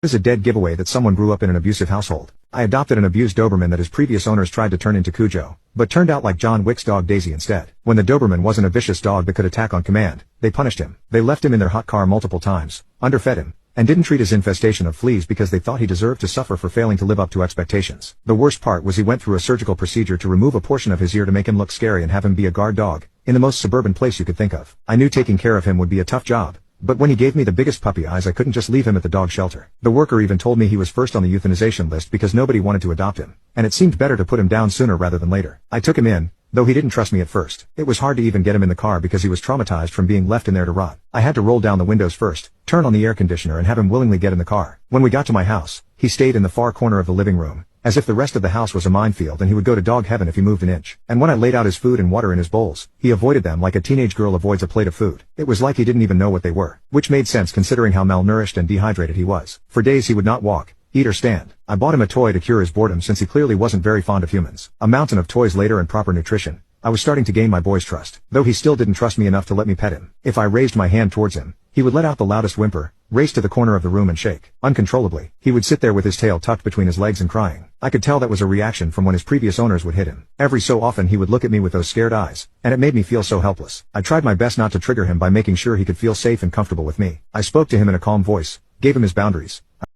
is a dead giveaway that someone grew up in an abusive household. I adopted an abused Doberman that his previous owners tried to turn into Cujo, but turned out like John Wick's dog Daisy instead. When the Doberman wasn't a vicious dog that could attack on command, they punished him. They left him in their hot car multiple times, underfed him, and didn't treat his infestation of fleas because they thought he deserved to suffer for failing to live up to expectations. The worst part was he went through a surgical procedure to remove a portion of his ear to make him look scary and have him be a guard dog, in the most suburban place you could think of. I knew taking care of him would be a tough job, but when he gave me the biggest puppy eyes I couldn't just leave him at the dog shelter. The worker even told me he was first on the euthanization list because nobody wanted to adopt him, and it seemed better to put him down sooner rather than later. I took him in, though he didn't trust me at first. It was hard to even get him in the car because he was traumatized from being left in there to rot. I had to roll down the windows first, turn on the air conditioner and have him willingly get in the car. When we got to my house, he stayed in the far corner of the living room, as if the rest of the house was a minefield and he would go to dog heaven if he moved an inch. And when I laid out his food and water in his bowls, he avoided them like a teenage girl avoids a plate of food. It was like he didn't even know what they were, which made sense considering how malnourished and dehydrated he was. For days he would not walk, eat or stand. I bought him a toy to cure his boredom since he clearly wasn't very fond of humans. A mountain of toys later and proper nutrition, I was starting to gain my boy's trust, though he still didn't trust me enough to let me pet him. If I raised my hand towards him, he would let out the loudest whimper, race to the corner of the room and shake. Uncontrollably, he would sit there with his tail tucked between his legs and crying. I could tell that was a reaction from when his previous owners would hit him. Every so often he would look at me with those scared eyes, and it made me feel so helpless. I tried my best not to trigger him by making sure he could feel safe and comfortable with me. I spoke to him in a calm voice, gave him his boundaries.